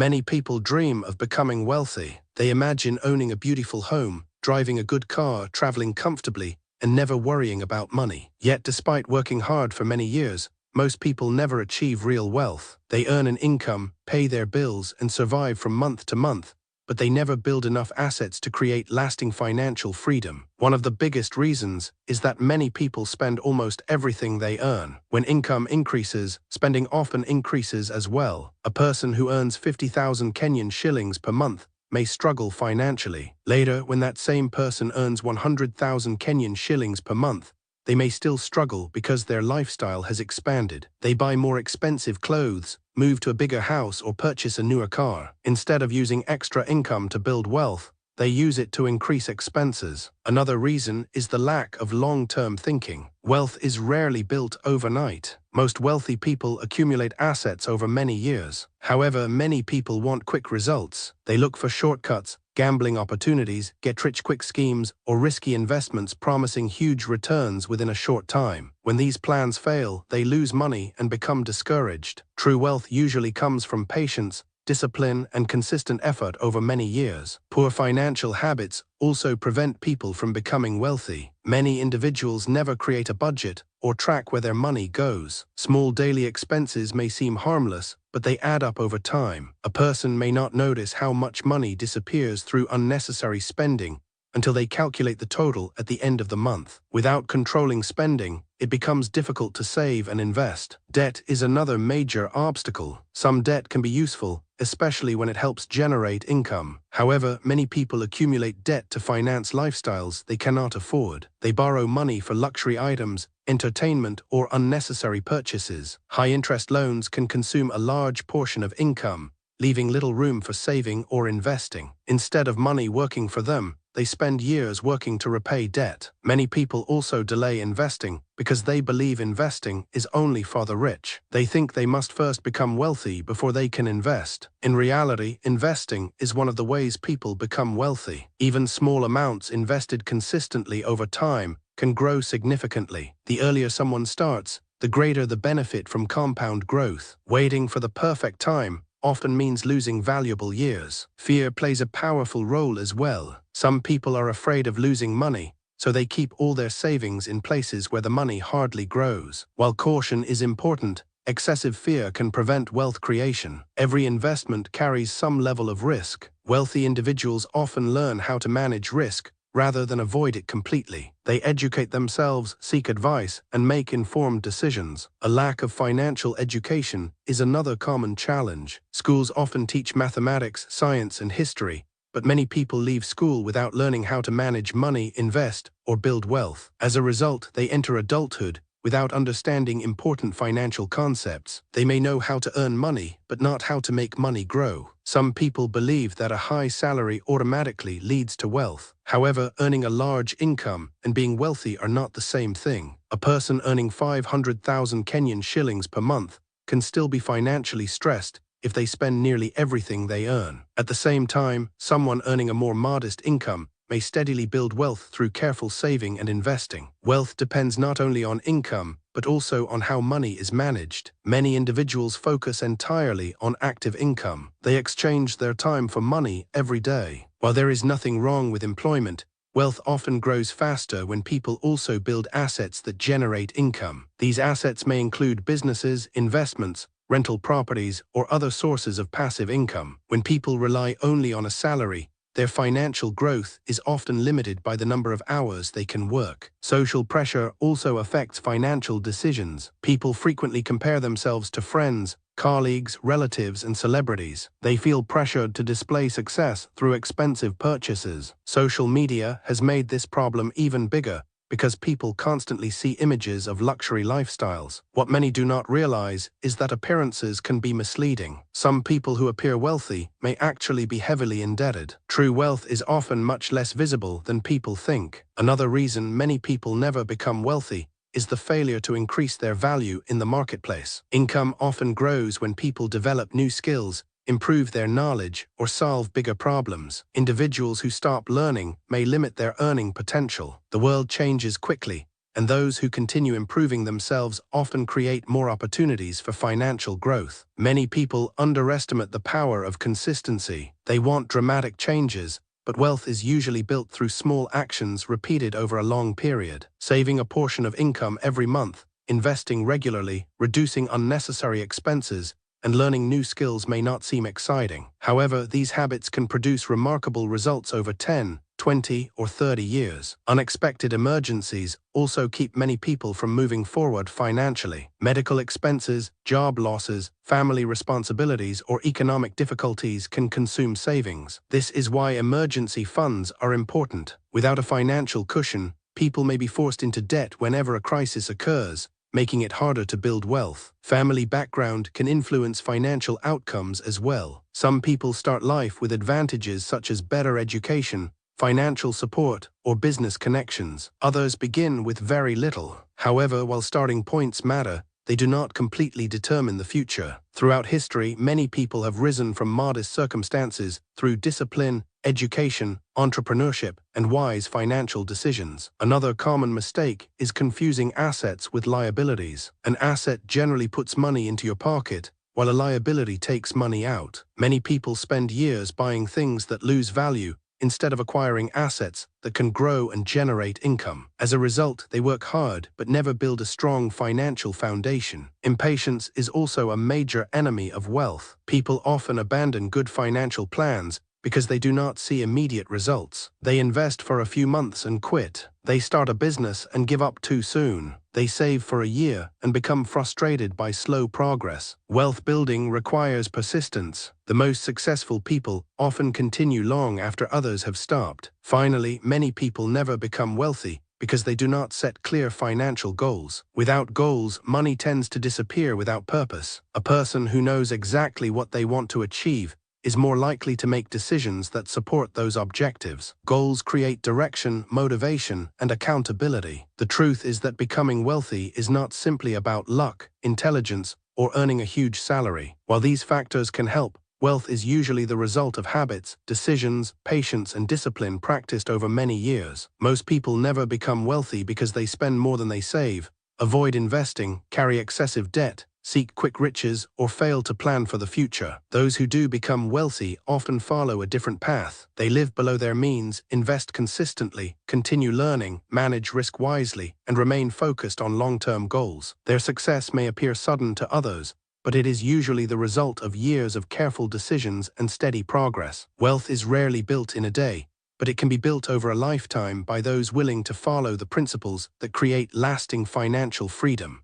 Many people dream of becoming wealthy. They imagine owning a beautiful home, driving a good car, traveling comfortably, and never worrying about money. Yet despite working hard for many years, most people never achieve real wealth. They earn an income, pay their bills, and survive from month to month, but they never build enough assets to create lasting financial freedom. One of the biggest reasons is that many people spend almost everything they earn. When income increases, spending often increases as well. A person who earns 50,000 Kenyan shillings per month may struggle financially. Later, when that same person earns 100,000 Kenyan shillings per month, they may still struggle because their lifestyle has expanded. They buy more expensive clothes, move to a bigger house, or purchase a newer car. Instead of using extra income to build wealth, they use it to increase expenses. Another reason is the lack of long-term thinking. Wealth is rarely built overnight. Most wealthy people accumulate assets over many years. However, many people want quick results. They look for shortcuts, gambling opportunities, get-rich-quick schemes, or risky investments promising huge returns within a short time. When these plans fail, they lose money and become discouraged. True wealth usually comes from patience, discipline, and consistent effort over many years. Poor financial habits also prevent people from becoming wealthy. Many individuals never create a budget or track where their money goes. Small daily expenses may seem harmless, but they add up over time. A person may not notice how much money disappears through unnecessary spending until they calculate the total at the end of the month. Without controlling spending, it becomes difficult to save and invest. Debt is another major obstacle. Some debt can be useful, especially when it helps generate income. However, many people accumulate debt to finance lifestyles they cannot afford. They borrow money for luxury items, entertainment, or unnecessary purchases. High-interest loans can consume a large portion of income, leaving little room for saving or investing. Instead of money working for them, they spend years working to repay debt. Many people also delay investing because they believe investing is only for the rich. They think they must first become wealthy before they can invest. In reality, investing is one of the ways people become wealthy. Even small amounts invested consistently over time can grow significantly. The earlier someone starts, the greater the benefit from compound growth. Waiting for the perfect time often means losing valuable years. Fear plays a powerful role as well. Some people are afraid of losing money, so they keep all their savings in places where the money hardly grows. While caution is important, excessive fear can prevent wealth creation. Every investment carries some level of risk. Wealthy individuals often learn how to manage risk rather than avoid it completely. They educate themselves, seek advice, and make informed decisions. A lack of financial education is another common challenge. Schools often teach mathematics, science, and history, but many people leave school without learning how to manage money, invest, or build wealth. As a result, they enter adulthood without understanding important financial concepts. They may know how to earn money, but not how to make money grow. Some people believe that a high salary automatically leads to wealth. However, earning a large income and being wealthy are not the same thing. A person earning 500,000 Kenyan shillings per month can still be financially stressed if they spend nearly everything they earn. At the same time, someone earning a more modest income may steadily build wealth through careful saving and investing. Wealth depends not only on income, but also on how money is managed. Many individuals focus entirely on active income. They exchange their time for money every day. While there is nothing wrong with employment, wealth often grows faster when people also build assets that generate income. These assets may include businesses, investments, rental properties, or other sources of passive income. When people rely only on a salary, their financial growth is often limited by the number of hours they can work. Social pressure also affects financial decisions. People frequently compare themselves to friends, colleagues, relatives, and celebrities. They feel pressured to display success through expensive purchases. Social media has made this problem even bigger because people constantly see images of luxury lifestyles. What many do not realize is that appearances can be misleading. Some people who appear wealthy may actually be heavily indebted. True wealth is often much less visible than people think. Another reason many people never become wealthy is the failure to increase their value in the marketplace. Income often grows when people develop new skills, improve their knowledge, or solve bigger problems. Individuals who stop learning may limit their earning potential. The world changes quickly, and those who continue improving themselves often create more opportunities for financial growth. Many people underestimate the power of consistency. They want dramatic changes, but wealth is usually built through small actions repeated over a long period. Saving a portion of income every month, investing regularly, reducing unnecessary expenses, and learning new skills may not seem exciting. However, these habits can produce remarkable results over 10, 20, or 30 years. Unexpected emergencies also keep many people from moving forward financially. Medical expenses, job losses, family responsibilities, or economic difficulties can consume savings. This is why emergency funds are important. Without a financial cushion, people may be forced into debt whenever a crisis occurs, making it harder to build wealth. Family background can influence financial outcomes as well. Some people start life with advantages such as better education, financial support, or business connections. Others begin with very little. However, while starting points matter, they do not completely determine the future. Throughout history, many people have risen from modest circumstances through discipline, education, entrepreneurship, and wise financial decisions. Another common mistake is confusing assets with liabilities. An asset generally puts money into your pocket, while a liability takes money out. Many people spend years buying things that lose value instead of acquiring assets that can grow and generate income. As a result, they work hard but never build a strong financial foundation. Impatience is also a major enemy of wealth. People often abandon good financial plans because they do not see immediate results. They invest for a few months and quit. They start a business and give up too soon. They save for a year and become frustrated by slow progress. Wealth building requires persistence. The most successful people often continue long after others have stopped. Finally, many people never become wealthy because they do not set clear financial goals. Without goals, money tends to disappear without purpose. A person who knows exactly what they want to achieve is more likely to make decisions that support those objectives. Goals create direction, motivation, and accountability. The truth is that becoming wealthy is not simply about luck, intelligence, or earning a huge salary. While these factors can help, wealth is usually the result of habits, decisions, patience, and discipline practiced over many years. Most people never become wealthy because they spend more than they save, avoid investing, carry excessive debt, seek quick riches, or fail to plan for the future. Those who do become wealthy often follow a different path. They live below their means, invest consistently, continue learning, manage risk wisely, and remain focused on long-term goals. Their success may appear sudden to others, but it is usually the result of years of careful decisions and steady progress. Wealth is rarely built in a day, but it can be built over a lifetime by those willing to follow the principles that create lasting financial freedom.